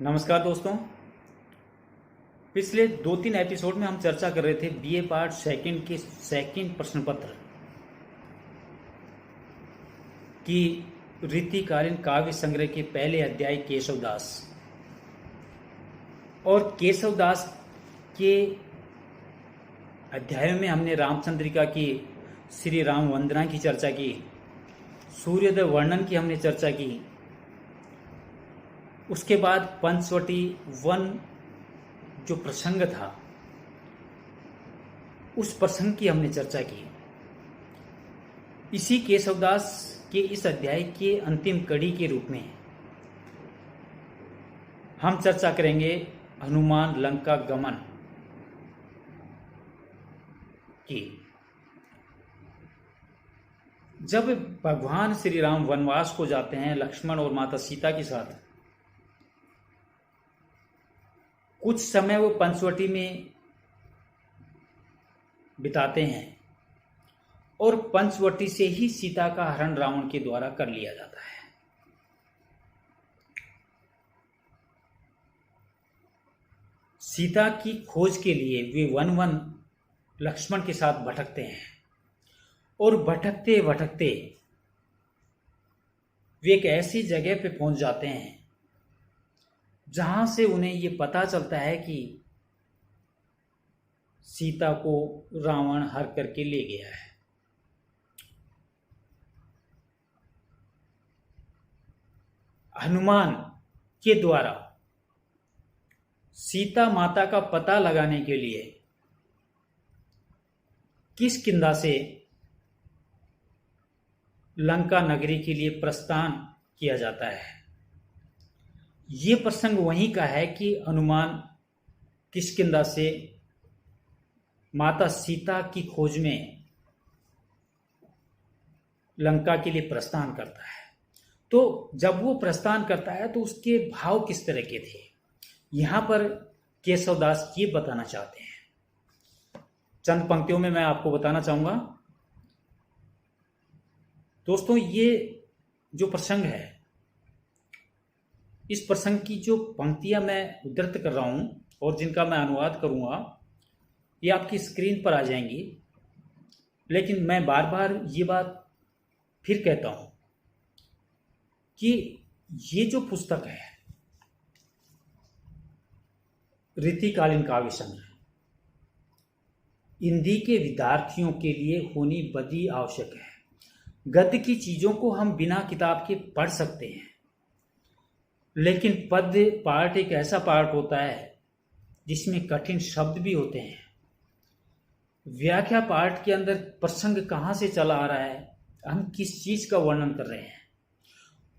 नमस्कार दोस्तों। पिछले 2-3 एपिसोड में हम चर्चा कर रहे थे बीए पार्ट सेकंड के सेकंड प्रश्न पत्र की रीतिकालीन काव्य संग्रह के पहले अध्याय केशवदास। और केशवदास के अध्यायों में हमने रामचंद्रिका की, श्री राम वंदना की चर्चा की, सूर्योदय वर्णन की हमने चर्चा की। उसके बाद पंचवटी वन जो प्रसंग था उस प्रसंग की हमने चर्चा की। इसी केशवदास के इस अध्याय के अंतिम कड़ी के रूप में हम चर्चा करेंगे हनुमान लंका गमन की। जब भगवान श्री राम वनवास को जाते हैं लक्ष्मण और माता सीता के साथ, कुछ समय वो पंचवटी में बिताते हैं और पंचवटी से ही सीता का हरण रावण के द्वारा कर लिया जाता है। सीता की खोज के लिए वे वन वन लक्ष्मण के साथ भटकते हैं और भटकते भटकते वे एक ऐसी जगह पे पहुंच जाते हैं जहां से उन्हें ये पता चलता है कि सीता को रावण हर करके ले गया है। हनुमान के द्वारा सीता माता का पता लगाने के लिए किष्किंधा से लंका नगरी के लिए प्रस्थान किया जाता है। ये प्रसंग वहीं का है कि हनुमान किष्किंधा से माता सीता की खोज में लंका के लिए प्रस्थान करता है। तो जब वो प्रस्थान करता है तो उसके भाव किस तरह के थे, यहां पर केशवदास ये बताना चाहते हैं। चंद पंक्तियों में मैं आपको बताना चाहूंगा। दोस्तों, ये जो प्रसंग है, इस प्रसंग की जो पंक्तियां मैं उद्धृत कर रहा हूं और जिनका मैं अनुवाद करूंगा, ये आपकी स्क्रीन पर आ जाएंगी। लेकिन मैं बार बार ये बात फिर कहता हूं कि ये जो पुस्तक है रीतिकालीन काव्य संग्रह, हिंदी के विद्यार्थियों के लिए होनी बड़ी आवश्यक है। गद्य की चीजों को हम बिना किताब के पढ़ सकते हैं, लेकिन पद्य पाठ एक ऐसा पाठ होता है जिसमें कठिन शब्द भी होते हैं। व्याख्या पाठ के अंदर प्रसंग कहाँ से चला आ रहा है, हम किस चीज का वर्णन कर रहे हैं,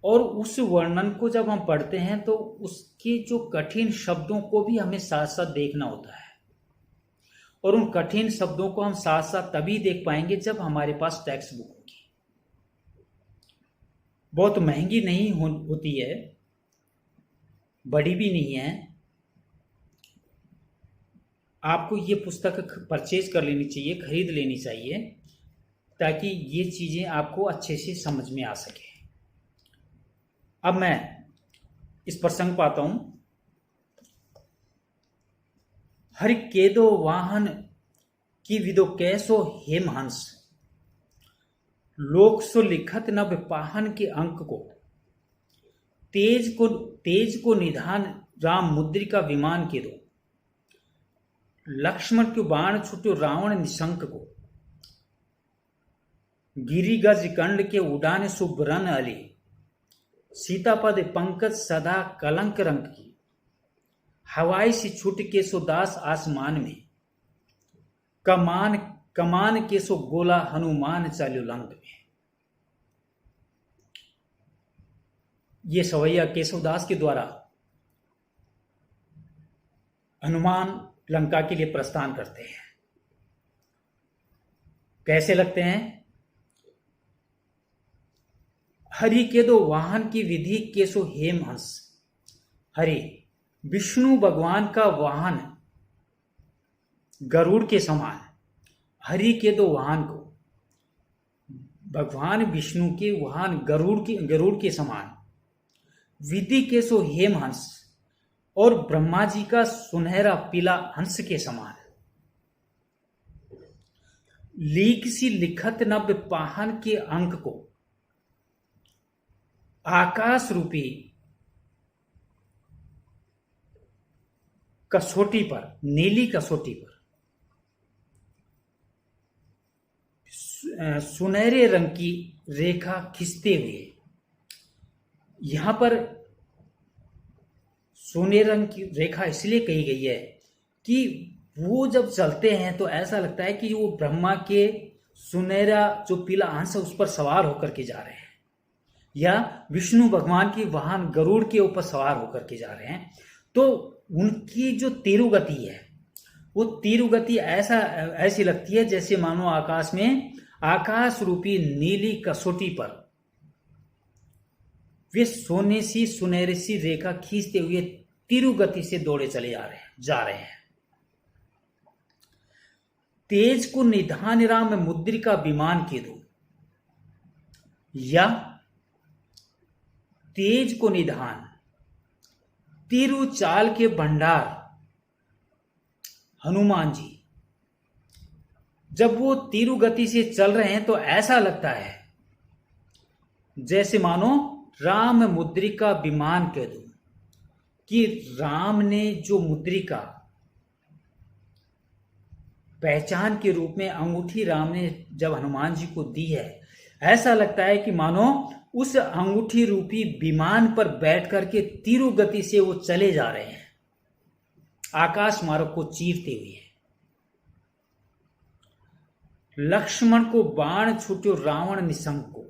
और उस वर्णन को जब हम पढ़ते हैं तो उसके जो कठिन शब्दों को भी हमें साथ साथ देखना होता है। और उन कठिन शब्दों को हम साथ साथ तभी देख पाएंगे जब हमारे पास टेक्स्ट बुक होगी। बहुत महंगी नहीं होती है, बड़ी भी नहीं है। आपको ये पुस्तक परचेज कर लेनी चाहिए, खरीद लेनी चाहिए, ताकि ये चीजें आपको अच्छे से समझ में आ सके। अब मैं इस प्रसंग पर आता हूं। हरि केदो वाहन की विदो कैसो हेमहंस, लोक सो लिखत नभ पाहन के अंक को, तेज को निधान राम मुद्रिका विमान के दो, लक्ष्मण के बाण छुट्यो रावण निशंक को, गिरिगज कंड के उड़ान सुब्रन अली, सीतापद पंकज सदा कलंक रंग की, हवाई सी छुट के सो दास आसमान में, कमान के सो गोला हनुमान चाल्यो लंक में। ये सवैया केशवदास के द्वारा हनुमान लंका के लिए प्रस्थान करते हैं। कैसे लगते हैं? हरि के दो वाहन की विधि के सो हेमहंस। हरि विष्णु भगवान का वाहन गरुड़ के समान, हरि के दो वाहन को भगवान विष्णु के वाहन गरुड़ के समान, विधि के सो हेमहंस, और ब्रह्मा जी का सुनहरा पीला हंस के समान। लीक सी लिखत नभ पाहन के अंक को आकाश रूपी कसौटी पर, नीली कसौटी पर सुनहरे रंग की रेखा खींचते हुए। यहां पर सुनहरे रंग की रेखा इसलिए कही गई है कि वो जब चलते हैं तो ऐसा लगता है कि वो ब्रह्मा के सुनहरा जो पीला हंस है उस पर सवार होकर के जा रहे हैं, या विष्णु भगवान की वाहन गरुड़ के ऊपर सवार होकर के जा रहे हैं। तो उनकी जो तिरुगति है वो तिरुगति ऐसी लगती है जैसे मानो आकाश में आकाश रूपी नीली कसौटी पर वे सोने सी सुनहरी सी रेखा खींचते हुए तिरुगति से दौड़े चले जा रहे हैं। तेज को निधान राम मुद्रिका विमान के दो, या तेज को निधान तिरु चाल के भंडार हनुमान जी जब वो तिरुगति से चल रहे हैं तो ऐसा लगता है जैसे मानो राम मुद्रिका विमान कह दो, कि राम ने जो मुद्रिका पहचान के रूप में अंगूठी राम ने जब हनुमान जी को दी है, ऐसा लगता है कि मानो उस अंगूठी रूपी विमान पर बैठ करके तिरुगति से वो चले जा रहे हैं आकाश मार्ग को चीरते हुए। लक्ष्मण को बाण छूट्यो रावण निशंक को।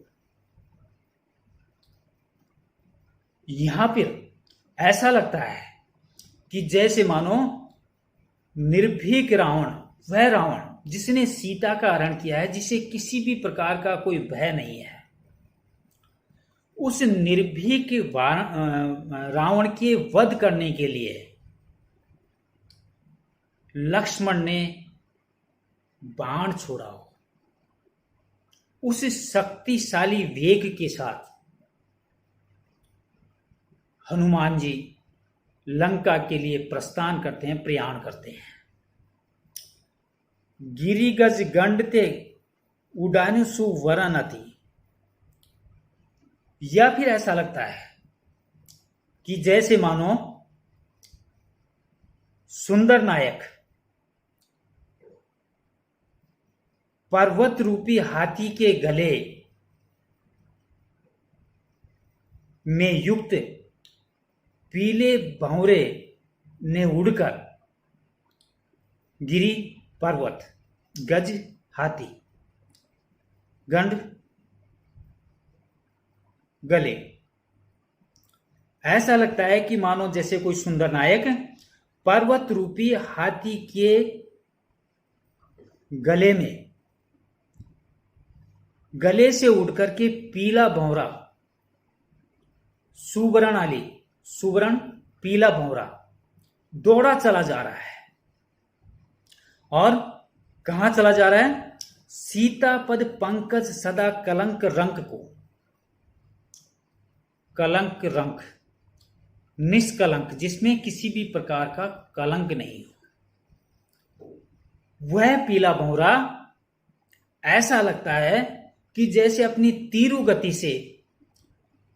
यहां पर ऐसा लगता है कि जैसे मानो निर्भीक रावण, वह रावण जिसने सीता का हरण किया है, जिसे किसी भी प्रकार का कोई भय नहीं है, उस निर्भीक रावण के वध करने के लिए लक्ष्मण ने बाण छोड़ा हो। उस शक्तिशाली वेग के साथ हनुमान जी लंका के लिए प्रस्थान करते हैं, प्रयाण करते हैं। गिरिगज गंडते उडानु सुवरन अति, या फिर ऐसा लगता है कि जैसे मानो सुंदर नायक पर्वत रूपी हाथी के गले में युक्त पीले भंवरे ने उड़कर गिरी पर्वत, गज हाथी, गंड गले, ऐसा लगता है कि मानो जैसे कोई सुंदर नायक पर्वत रूपी हाथी के गले में, गले से उड़कर के पीला भंवरा, सुवर्ण पीला भंवरा दौड़ा चला जा रहा है। और कहां चला जा रहा है? सीतापद पंकज सदा कलंक रंक को, कलंक रंक, निष्कलंक, जिसमें किसी भी प्रकार का कलंक नहीं हो, वह पीला भंवरा ऐसा लगता है कि जैसे अपनी तीव्र गति से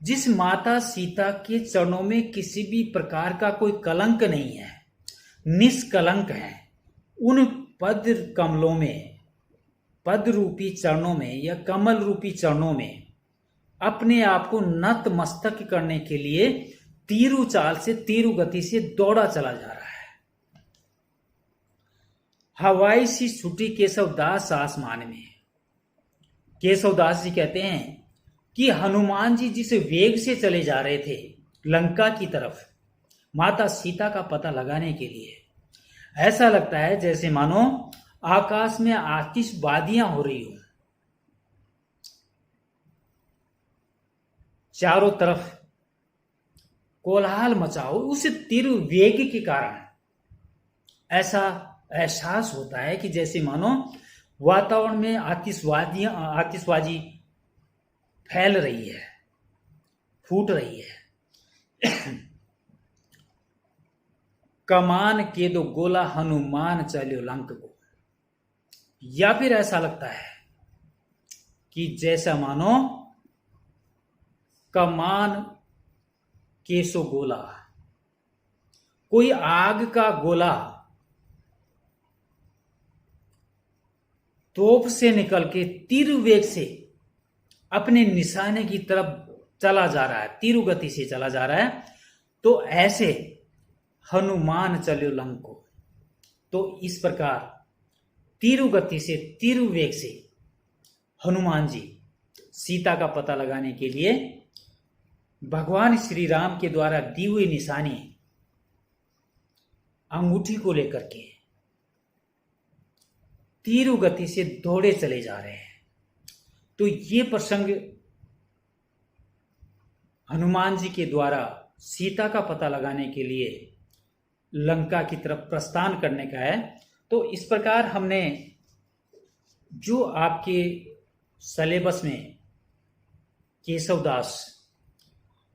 जिस माता सीता के चरणों में किसी भी प्रकार का कोई कलंक नहीं है, निष्कलंक है, उन पद कमलों में, पद रूपी चरणों में या कमल रूपी चरणों में अपने आप को नतमस्तक करने के लिए तीरू चाल से, तीरू गति से दौड़ा चला जा रहा है। हवाई सी छुट्टी केशवदास आसमान में। केशवदास जी कहते हैं कि हनुमान जी जिस वेग से चले जा रहे थे लंका की तरफ माता सीता का पता लगाने के लिए, ऐसा लगता है जैसे मानो आकाश में आतिशबाजियां हो रही हो, चारों तरफ कोलाहल मचा हो। उस तीव्र वेग के कारण ऐसा एहसास होता है कि जैसे मानो वातावरण में आतिशबाजी फैल रही है, फूट रही है। कमान के दो गोला हनुमान चलो लंक को। या फिर ऐसा लगता है कि जैसा मानो कमान के सो गोला, कोई आग का गोला तोप से निकल के तीर वेग से अपने निशाने की तरफ चला जा रहा है, तीर गति से चला जा रहा है। तो ऐसे हनुमान चलो लंक को। तो इस प्रकार तीर गति से, तीर वेग से हनुमान जी सीता का पता लगाने के लिए भगवान श्री राम के द्वारा दी हुई निशानी अंगूठी को लेकर के तीर गति से दौड़े चले जा रहे हैं। तो ये प्रसंग हनुमान जी के द्वारा सीता का पता लगाने के लिए लंका की तरफ प्रस्थान करने का है। तो इस प्रकार हमने जो आपके सिलेबस में केशवदास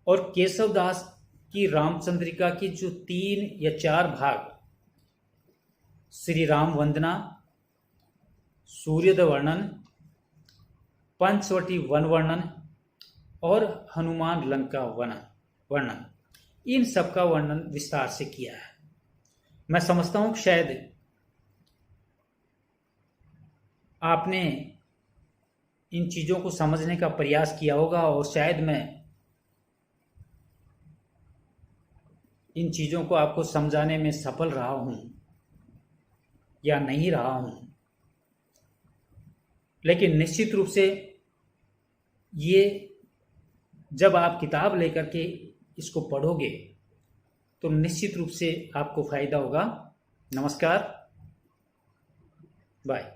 और केशवदास की रामचंद्रिका की जो 3 या 4 भाग, श्री राम वंदना, सूर्योदय वर्णन, पंचवटी वन वर्णन और हनुमान लंका वर्णन, इन सब का वर्णन विस्तार से किया है। मैं समझता हूं कि शायद आपने इन चीजों को समझने का प्रयास किया होगा और शायद मैं इन चीजों को आपको समझाने में सफल रहा हूं या नहीं रहा हूं, लेकिन निश्चित रूप से ये जब आप किताब लेकर के इसको पढ़ोगे तो निश्चित रूप से आपको फायदा होगा। नमस्कार, बाय।